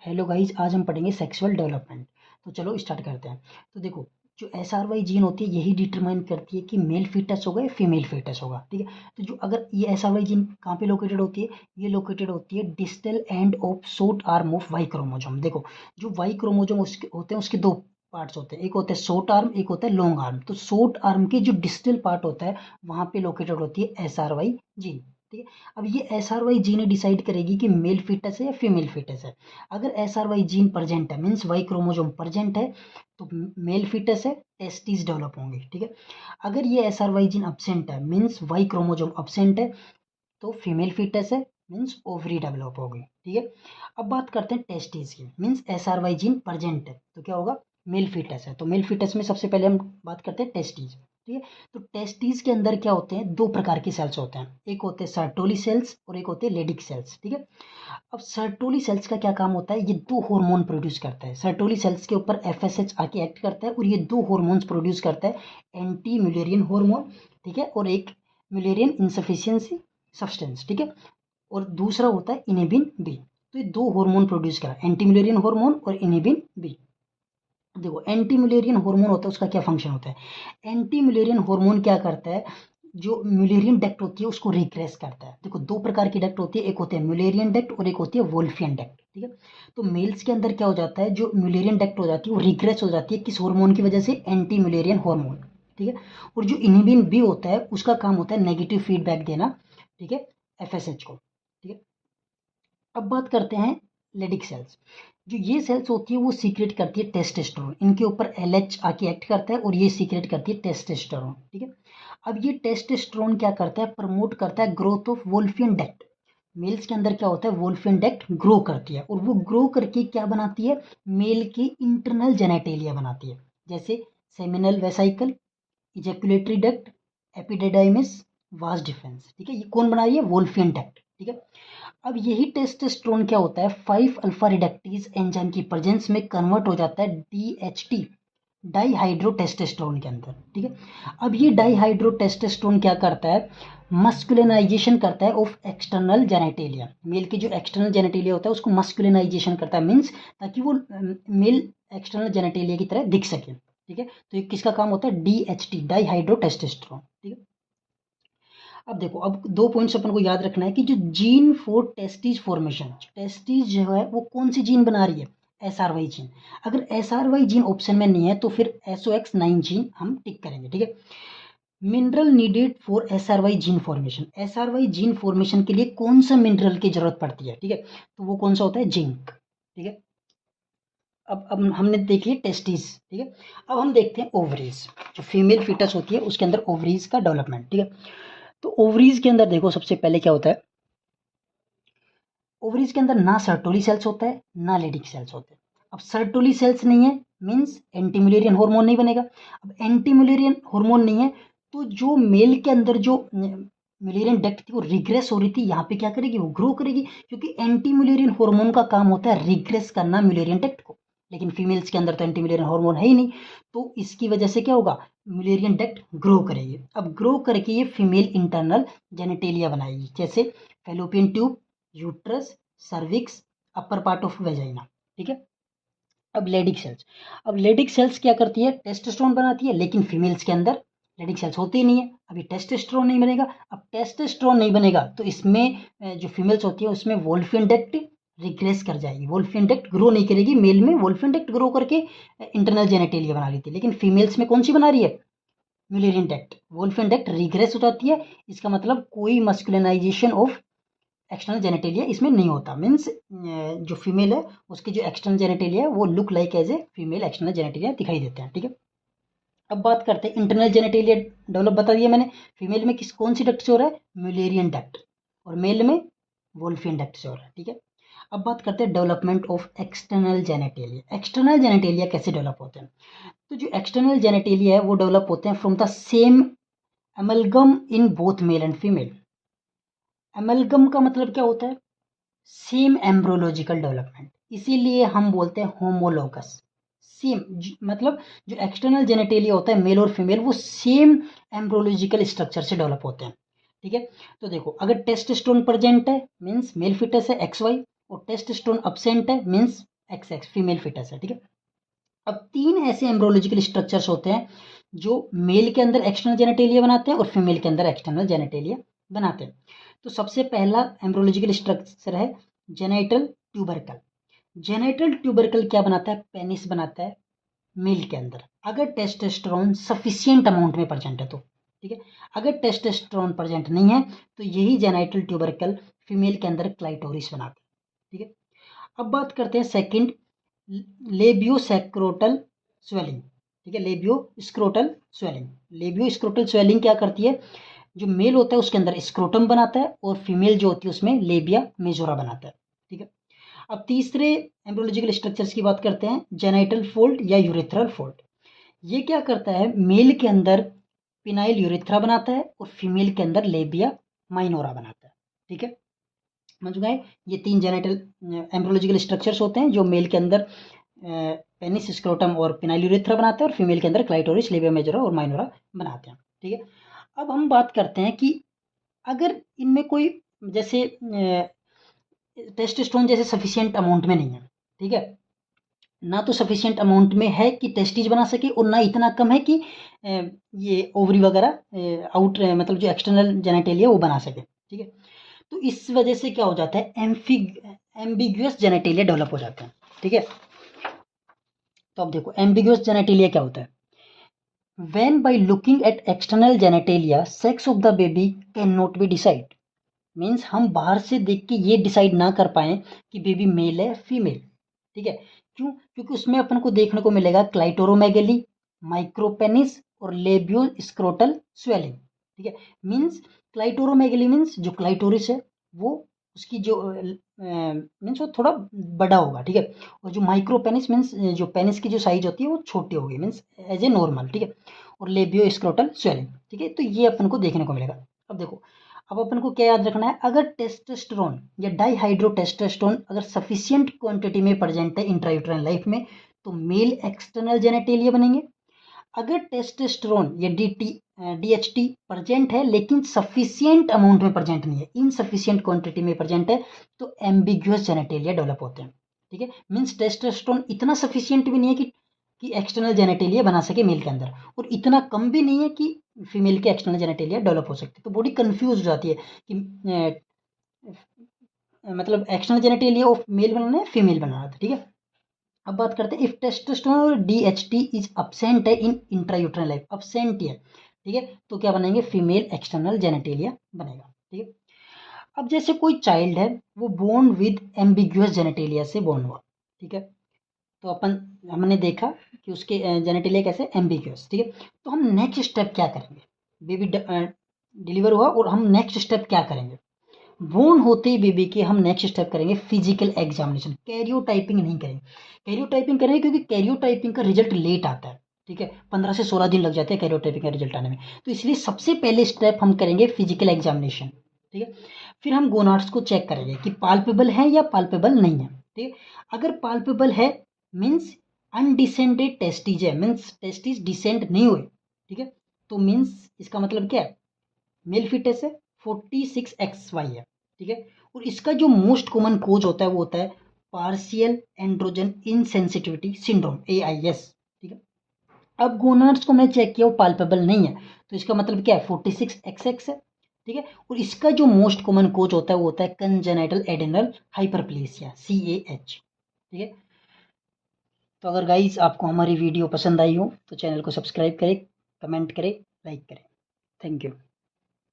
Hello guys, आज हम पढ़ेंगे सेक्सुअल डेवलपमेंट। तो चलो स्टार्ट करते हैं। तो देखो, जो SRY जीन होती है यही डिटरमाइन करती है कि मेल फीटस होगा या फीमेल फीटस होगा। ठीक है, तो जो अगर ये SRY जीन कहाँ पे लोकेटेड होती है, ये लोकेटेड होती है distal end of short arm of Y chromosome. देखो, जो वाई क्रोमोजोम उसके होते हैं, उसके दो पार्ट्स होते हैं, एक होता है शॉर्ट आर्म, एक होता है लॉन्ग आर्म। तो शॉर्ट आर्म के जो डिस्टल पार्ट होता है वहाँ पे लोकेटेड होती है SRY जीन। ठीक है, अब ये SRY जीन डिसाइड करेगी कि मेल फीटस है या फीमेल फीटस है। अगर SRY जीन प्रेजेंट है मीन्स वाई क्रोमोजोम प्रेजेंट है तो मेल फीटस है, टेस्टिस डेवलप होंगे। ठीक है, अगर ये SRY जीन अब्सेंट है मीन्स वाई क्रोमोजोम अब्सेंट है तो फीमेल फीटस है मीन्स ओवरी डेवलप होगी। ठीक है, अब बात करते हैं टेस्टिस की। मीन्स SRY जीन प्रेजेंट है तो क्या होगा, मेल फीटस है। तो मेल फीटस में सबसे पहले हम बात करते हैं टेस्टिस। ठीक है, तो टेस्टिस के अंदर क्या होते हैं, दो प्रकार के सेल्स होते हैं, एक होते हैं सर्टोली सेल्स और एक होते हैं लेडिक सेल्स। ठीक है, अब सर्टोली सेल्स का क्या काम होता है, ये दो हार्मोन प्रोड्यूस करता है। सर्टोली सेल्स के ऊपर FSH आके एक्ट करता है और ये दो हार्मोन्स प्रोड्यूस करता है, एंटी म्यूलेरियन हार्मोन, ठीक है, और एक म्यूलेरियन इंसफिशियंसी सब्सटेंस। ठीक है, और दूसरा होता है इनिबिन बी। तो ये दो हार्मोन प्रोड्यूस करा, एंटी म्यूलेरियन हार्मोन और इनिबिन बी। देखो, एंटी म्यूलेरियन हार्मोन होता है, उसका क्या फंक्शन होता है। एंटी म्यूलेरियन हार्मोन क्या करता है, जो म्यूलेरियन डक्ट होती है उसको रिग्रेस करता है। देखो, दो प्रकार की डक्ट होती है, एक होती है म्यूलेरियन डक्ट और एक होती है वोल्फियन डक्ट। ठीक है, तो मेल्स के अंदर क्या हो जाता है, जो म्यूलेरियन डक्ट हो जाती है वो रिग्रेस हो जाती है, किस हार्मोन की वजह से, एंटी म्यूलेरियन हार्मोन। ठीक है, और जो इनिबिन बी होता है उसका काम होता है नेगेटिव फीडबैक देना। ठीक है, FSH को। ठीक है, अब बात करते हैं लेडिक सेल्स। जो ये सेल्स होती है वो सीक्रेट करती है टेस्टोस्टेरोन, इनके ऊपर LH आके एक्ट करता है और ये सीक्रेट करती है टेस्टोस्टेरोन। ठीक है, अब ये टेस्टोस्टेरोन क्या करता है, प्रमोट करता है growth of Wolffian duct. Males के अंदर क्या होता है, वोल्फियन डक्ट ग्रो करती है और वो ग्रो करके क्या बनाती है, मेल की इंटरनल जेनेटेलिया बनाती है, जैसे seminal vesicle, ejaculatory duct, epididymis, vas deferens. ठीक है, ये कौन बना रही है, वोल्फियन डक्ट। ठीक है, अब यही टेस्टोस्टेरोन क्या होता है, 5 अल्फा रिडक्टेज एंजाइम की प्रेजेंस में कन्वर्ट हो जाता है DHT, डाईहाइड्रोटेस्टोस्टेरोन के अंदर। ठीक है, अब ये डाईहाइड्रोटेस्टोस्टेरोन क्या करता है, मस्कुलिनाइजेशन करता है ऑफ एक्सटर्नल जेनेटेलिया। मेल की जो एक्सटर्नल जेनेटेलिया होता है उसको मस्कुलिनाइजेशन करता है, मीन्स ताकि वो मेल एक्सटर्नल जेनेटेलिया की तरह दिख सके। ठीक है, तो ये किसका काम होता है, DHT, डाईहाइड्रोटेस्टोस्टेरोन। ठीक है, अब देखो, अब दो पॉइंट्स अपन को याद रखना है कि जो gene for testis formation, testis जो है वो कौन सी जीन बना रही है, SRY जीन। अगर SRY जीन ऑप्शन में नहीं है तो फिर SOX9 जीन हम टिक करेंगे। ठीक है, mineral needed for SRY gene formation, SRY gene formation के लिए कौन सा मिनरल की जरूरत पड़ती है। ठीक है, तो वो कौन सा होता है, जिंक। ठीक है, अब हमने देख लिया टेस्टिस। ठीक है, अब हम देखते हैं ओवरीज। जो फीमेल फीटस होती है उसके अंदर ओवरीज का डेवलपमेंट। ठीक है, तो ओवरीज के अंदर देखो, सबसे पहले क्या होता है, ओवरीज के अंदर ना सर्टोली सेल्स होता है ना लेडिक सेल्स होते हैं। अब सर्टोली सेल्स नहीं है मीन्स एंटीमुलेरियन हार्मोन नहीं बनेगा। अब एंटीमुलेरियन हार्मोन नहीं है तो जो मेल के अंदर जो मुलेरियन डक्ट थी वो रिग्रेस हो रही थी, यहाँ पे क्या करेगी, वो ग्रो करेगी, क्योंकि एंटीमुलेरियन हार्मोन का काम होता है रिग्रेस करना मुलेरियन डक्ट को। लेकिन फीमेल्स के अंदर तो एंटीमुलेरियन हार्मोन है ही नहीं, तो इसकी वजह से क्या होगा, मुलेरियन डक्ट ग्रो करेगी। अब ग्रो करके ये फीमेल इंटरनल जेनेटेलिया बनाएगी, जैसे fallopian tube, uterus, cervix, upper part of vagina. ठीक है, अब लेडिक सेल्स, अब लेडिक सेल्स क्या करती है, टेस्टोस्टेरोन बनाती है, लेकिन फीमेल्स के अंदर लेडिक सेल्स होती ही नहीं है, अभी टेस्टोस्टेरोन नहीं बनेगा। अब टेस्टोस्टेरोन नहीं बनेगा तो इसमें जो फीमेल्स होती है उसमें वोल्फियन डक्ट रिग्रेस कर जाएगी, वोल्फियन डक्ट ग्रो नहीं करेगी। मेल में वोल्फियन डक्ट ग्रो करके इंटरनल जेनेटेलिया बना लेती है, लेकिन फीमेल्स में कौन सी बना रही है, Mullerian duct. Wolffian duct regret हो जाती है, इसका मतलब कोई मस्कुलिनाइजेशन ऑफ एक्सटर्नल जेनेटेलिया इसमें नहीं होता, मीन्स जो फीमेल है उसके जो एक्सटर्नल जेनेटेलिया है वो look like as a female external genitalia दिखाई देते हैं। ठीक है, अब बात करते हैं इंटरनल जेनेटेलिया डेवलप, बता दिया मैंने। फीमेल में किस कौन सी डक्ट से हो रहा है, म्यूलेरियन डक्ट, और मेल में वोल्फियन डक्ट से हो रहा है। ठीक है, अब बात करते हैं development of external genitalia. External genitalia कैसे डेवलप होते हैं, तो जो एक्सटर्नल जेनेटेलिया है वो डेवलप होते हैं from the same amalgam in both male and female. Amalgam का मतलब क्या होता है, सेम एम्ब्रोलॉजिकल डेवलपमेंट, इसीलिए हम बोलते हैं होमोलोगस। सेम मतलब जो एक्सटर्नल जेनेटेलिया होता है मेल और फीमेल वो सेम एम्ब्रोलॉजिकल स्ट्रक्चर से डेवलप होते हैं। ठीक है, तो देखो, अगर टेस्टोस्टेरोन प्रेजेंट है मींस मेल फिटस है XY, और टेस्टोस्टेरोन अब्सेंट है means X X female foetus है, ठीक है। अब 3 ऐसे एम्ब्रोलॉजिकल स्ट्रक्चर्स होते हैं जो मेल के अंदर एक्सटर्नल जेनेटेलिया बनाते हैं और फीमेल के अंदर एक्सटर्नल जेनेटेलिया बनाते हैं। तो सबसे पहला एम्ब्रोलॉजिकल स्ट्रक्चर है जेनाइटल ट्यूबरकल। जेनाइटल ट्यूबरकल क्या बनाता है? पेनिस बनाता है मेल के अंदर, अगर टेस्टोस्टेरोन सफिशिएंट अमाउंट में प्रेजेंट है तो, ठीक है। अगर टेस्टोस्टेरोन प्रेजेंट नहीं है तो यही जेनाइटल ट्यूबरकल फीमेल के अंदर क्लाइटोरिस बनाता है, ठीक है। अब बात करते हैं सेकंड, लेबियोसेक्रोटल स्वेलिंग, ठीक है। लेबियोस्क्रोटल स्वेलिंग, लेबियोस्क्रोटल स्वेलिंग क्या करती है? जो मेल होता है उसके अंदर स्क्रोटम बनाता है और फीमेल जो होती है उसमें लेबिया मेजोरा बनाता है, ठीक है। अब तीसरे एम्ब्रोलॉजिकल स्ट्रक्चर्स की बात करते हैं, जेनाइटल फोल्ड या यूरेथ्रल फोल्ड। ये क्या करता है? मेल के अंदर पिनाइल यूरेथ्रा बनाता है और फीमेल के अंदर लेबिया माइनोरा बनाता है, ठीक है। समझ गए? ये 3 जेनाइटल एम्ब्रोलॉजिकल स्ट्रक्चर्स होते हैं जो मेल के अंदर पेनिस स्क्रोटम और पिनाइल यूरेथ्रा बनाते हैं और फीमेल के अंदर क्लाइटोरिस लेबिया मेजोरा और माइनोरा बनाते हैं, ठीक है। अब हम बात करते हैं कि अगर इनमें कोई जैसे टेस्टोस्टेरोन जैसे सफिशिएंट अमाउंट में नहीं है, ठीक है, ना तो सफिशिएंट अमाउंट में है कि टेस्टिज बना सके और ना इतना कम है कि ये ओवरी वगैरह आउट मतलब जो एक्सटर्नल जेनेटेलिया वो बना सके, ठीक है। तो इस वजह से क्या हो जाता है? एम्बिग्यूअस जेनेटेलिया डेवलप हो जाता है, ठीक है। तो अब देखो एम्बिग्यूअस जेनेटेलिया क्या होता है? When by looking at external genitalia, sex of the baby cannot be decide. Means हम बाहर से देख के ये डिसाइड ना कर पाए कि बेबी मेल है फीमेल, ठीक है। क्यों? क्योंकि उसमें अपन को देखने को मिलेगा क्लाइटोरोमेगेली, माइक्रोपेनिस और लेबियो स्क्रोटल स्वेलिंग, ठीक है। मीन्स क्लाइटोरोमेगेली मीन्स जो क्लाइटोरिस है वो उसकी जो मीन्स वो थोड़ा बड़ा होगा, ठीक है। और जो माइक्रोपेनिस मीन्स जो पेनिस की जो साइज होती है वो छोटी होगी मीन्स एज ए नॉर्मल, ठीक है। और लेबियो स्क्रोटल स्वेलिंग, ठीक है। तो ये अपन को देखने को मिलेगा। अब देखो, अब अपन को क्या याद रखना है? अगर टेस्टोस्टेरोन या डाईहाइड्रोटेस्टोस्टेरोन अगर सफिशिएंट क्वांटिटी में प्रेजेंट है इंट्रायूटेराइन लाइफ में तो मेल एक्सटर्नल जेनेटेलिया बनेंगे। अगर टेस्टोस्टेरोन या डीएचटी प्रेजेंट है लेकिन सफिशिएंट अमाउंट में प्रेजेंट नहीं है, इनसफिशिएंट क्वांटिटी में प्रेजेंट है, तो एम्बिग्यूअस जेनेटेलिया डेवलप होते हैं, ठीक है। मीन्स टेस्टोस्टेरोन इतना सफिशिएंट भी नहीं है कि एक्सटर्नल जेनेटेलिया बना सके मेल के अंदर, और इतना कम भी नहीं है कि फीमेल के एक्सटर्नल जेनेटेलिया डेवलप हो सकती है। तो बॉडी कंफ्यूज हो जाती है कि मतलब एक्सटर्नल जेनेटेलिया ऑफ मेल बनाना है फीमेल बनाना था, ठीक है। अब बात करते हैं इफ टेस्टोस्टेरोन और डीएचटी इज अब्सेंट है इन इंट्रायूटेराइन लाइफ, अब्सेंट है, ठीक है, तो क्या बनेंगे? फीमेल एक्सटर्नल जेनेटेलिया बनेगा, ठीक है। अब जैसे कोई चाइल्ड है वो बोर्न विद एम्बिग्यूअस जेनेटेलिया से बोर्न हुआ, ठीक है। तो हमने देखा कि उसके जेनेटेलिया कैसे एम्बिग्यूअस, ठीक है। तो हम नेक्स्ट स्टेप क्या करेंगे? बेबी डिलीवर हुआ और हम नेक्स्ट स्टेप क्या करेंगे? बोर्न होते ही बेबी के हम नेक्स्ट स्टेप करेंगे फिजिकल एग्जामिनेशन, कैरियोटाइपिंग नहीं करेंगे। कैरियोटाइपिंग करेंगे क्योंकि कैरियोटाइपिंग का रिजल्ट लेट आता है, ठीक है। 15 से 16 दिन लग जाते हैं कैरियोटाइपिंग का रिजल्ट आने में। तो इसलिए सबसे पहले स्टेप हम करेंगे फिजिकल एग्जामिनेशन, ठीक है। फिर हम गोनाड्स को चेक करेंगे कि पाल्पेबल है या पाल्पेबल नहीं है, ठीक है। अगर पाल्पेबल है मीन्स अनडिसेंडेड टेस्टिज है, मीन्स टेस्टिज डिसेंड नहीं हुए, ठीक है। तो मीन्स इसका मतलब क्या है? मेल फिटस है, 46XY है, ठीक है। और इसका जो मोस्ट कॉमन कोज होता है वो होता है partial androgen insensitivity syndrome, AIS, ठीक है। अब गोनाड्स को मैंने चेक किया वो पाल्पेबल नहीं है, तो इसका मतलब क्या है? 46XX है, ठीक है। और इसका जो मोस्ट कॉमन कोज होता है वो होता है कंजेनाइटल एडेनल हाइपरप्लेसिया, CAH, ठीक है। तो अगर गाइस आपको हमारी वीडियो पसंद आई हो तो चैनल को सब्सक्राइब करें, कमेंट करें, लाइक करें। Thank you.